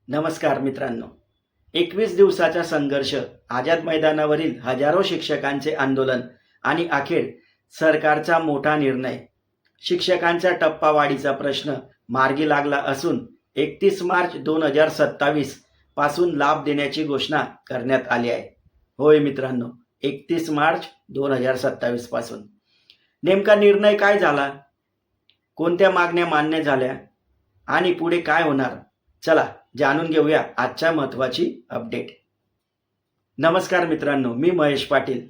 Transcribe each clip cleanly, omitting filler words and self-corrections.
नमस्कार मित्रांनो. 21 दिवसाचा संघर्ष, आझाद मैदानावरील हजारो शिक्षकांचे आंदोलन आणि अखेर सरकारचा मोठा निर्णय. शिक्षकांच्या टप्पावाढीचा प्रश्न मार्गी लागला असून 31 मार्च 2027 पासून लाभ देण्याची घोषणा करण्यात आली आहे. होय मित्रांनो, 31 मार्च 2027 पासून. नेमका निर्णय काय झाला, कोणत्या मागण्या मान्य झाल्या आणि पुढे काय होणार, चला जाणून घेऊया आजच्या महत्त्वाची अपडेट. नमस्कार मित्रांनो, मी महेश पाटील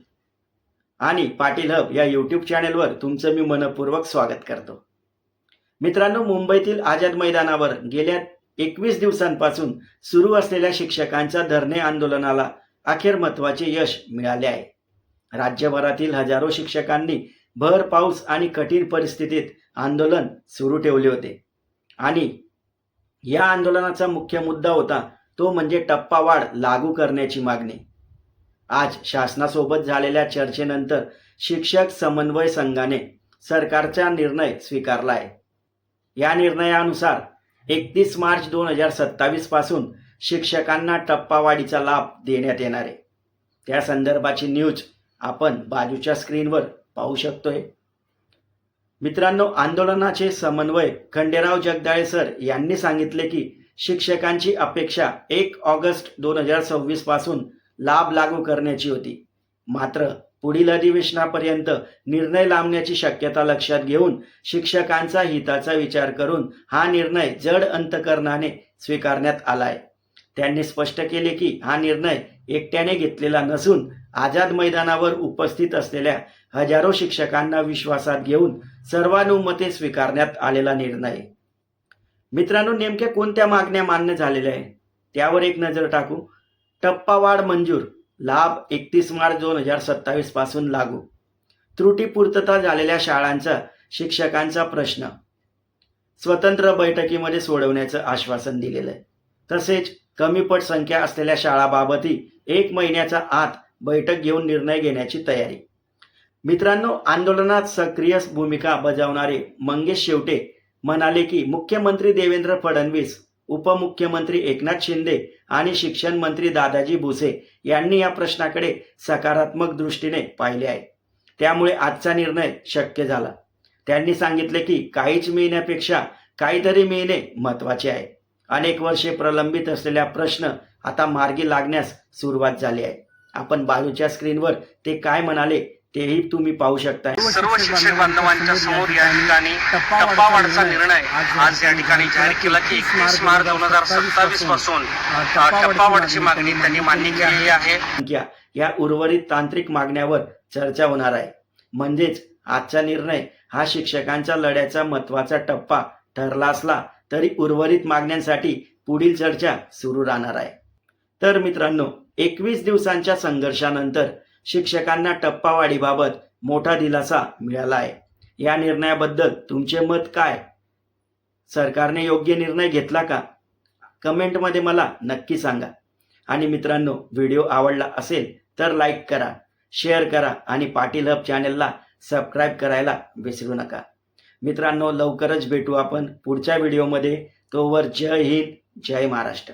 आणि पाटील हब या यूट्यूब चॅनलवर तुमचं मी मनपूर्वक स्वागत करतो. मित्रांनो, मुंबईतील आझाद मैदानावर गेल्या 21 दिवसांपासून सुरू असलेल्या शिक्षकांच्या धरणे आंदोलनाला अखेर महत्त्वाचे यश मिळाले आहे. राज्यभरातील हजारो शिक्षकांनी भर पाऊस आणि कठीण परिस्थितीत आंदोलन सुरू ठेवले होते आणि या आंदोलनाचा मुख्य मुद्दा होता तो म्हणजे टप्पावाढ लागू करण्याची मागणी. आज शासनासोबत झालेल्या चर्चेनंतर शिक्षक समन्वय संघाने सरकारचा निर्णय स्वीकारला आहे. या निर्णयानुसार 31 मार्च 2027 पासून शिक्षकांना टप्पावाढीचा लाभ देण्यात येणार आहे. त्या संदर्भाची न्यूज आपण बाजूच्या स्क्रीनवर पाहू शकतोय. मित्रांनो, आंदोलनाचे समन्वय खंडेराव जगदाळे सर यांनी सांगितले की शिक्षकांची अपेक्षा 1 ऑगस्ट 2026 पासून लाभ लागू करण्याची होती. मात्र पुढील अधिवेशनापर्यंत निर्णय लांबण्याची शक्यता लक्षात घेऊन शिक्षकांचा हिताचा विचार करून हा निर्णय जड अंतकरणाने स्वीकारण्यात आला आहे. त्यांनी स्पष्ट केले की हा निर्णय एकट्याने घेतलेला नसून आझाद मैदानावर उपस्थित असलेल्या हजारो शिक्षकांना विश्वासात घेऊन सर्वानुमते स्वीकारण्यात आलेला निर्णय. मित्रांनो, नेमक्या कोणत्या मागण्या मान्य झालेल्या आहेत त्यावर एक नजर टाकू. टप्पावाढ मंजूर, लाभ 31 मार्च 2027 पासून लागू. त्रुटी पूर्तता झालेल्या शाळांचा शिक्षकांचा प्रश्न स्वतंत्र बैठकीमध्ये सोडवण्याचं आश्वासन दिलेलं आहे. तसेच कमी पट संख्या असलेल्या शाळांबाबतही 1 महिन्याच्या आत बैठक घेऊन निर्णय घेण्याची तयारी. मित्रांनो, आंदोलनात सक्रिय भूमिका बजावणारे मंगेश शेवटे म्हणाले की मुख्यमंत्री देवेंद्र फडणवीस, उपमुख्यमंत्री एकनाथ शिंदे आणि शिक्षण मंत्री दादाजी भुसे यांनी या प्रश्नाकडे सकारात्मक दृष्टीने पाहिले आहे. त्यामुळे आजचा निर्णय शक्य झाला. त्यांनी सांगितले की काहीच मिळण्यापेक्षा काहीतरी मिळणे महत्त्वाचे आहे. अनेक वर्षे प्रलंबित असलेल्या प्रश्न आता मार्गी लागण्यास सुरुवात झाली आहे. आपण बाजूच्या स्क्रीनवर ते काय म्हणाले तेही तुम्ही पाहू शकता. सर्व शिक्षक बांधवांच्या समोर या ठिकाणी टप्पावाढचा निर्णय आज या ठिकाणी जाहीर केला की 31 मार्च 2027 पासून टप्पावाढची मागणी त्यांनी मान्य केलेली आहे. या उर्वरित तांत्रिक मागण्यावर चर्चा होणार आहे. म्हणजेच आजचा निर्णय हा शिक्षकांच्या लढ्याचा महत्त्वाचा टप्पा ठरला असला तरी उर्वरित मागण्यांसाठी पुढील चर्चा सुरू राहणार आहे. तर मित्रांनो, 21 दिवसांच्या संघर्षानंतर शिक्षकांना टप्पावाढीबाबत मोठा दिलासा मिळाला आहे. या निर्णयाबद्दल तुमचे मत काय? सरकारने योग्य निर्णय घेतला का? कमेंटमध्ये मला नक्की सांगा. आणि मित्रांनो, व्हिडिओ आवडला असेल तर लाईक करा, शेअर करा आणि पाटील हब चॅनलला सबस्क्राईब करायला विसरू नका. मित्रांनो, लवकरच भेटू आपण पुढच्या व्हिडिओमध्ये. तोवर जय हिंद, जय महाराष्ट्र.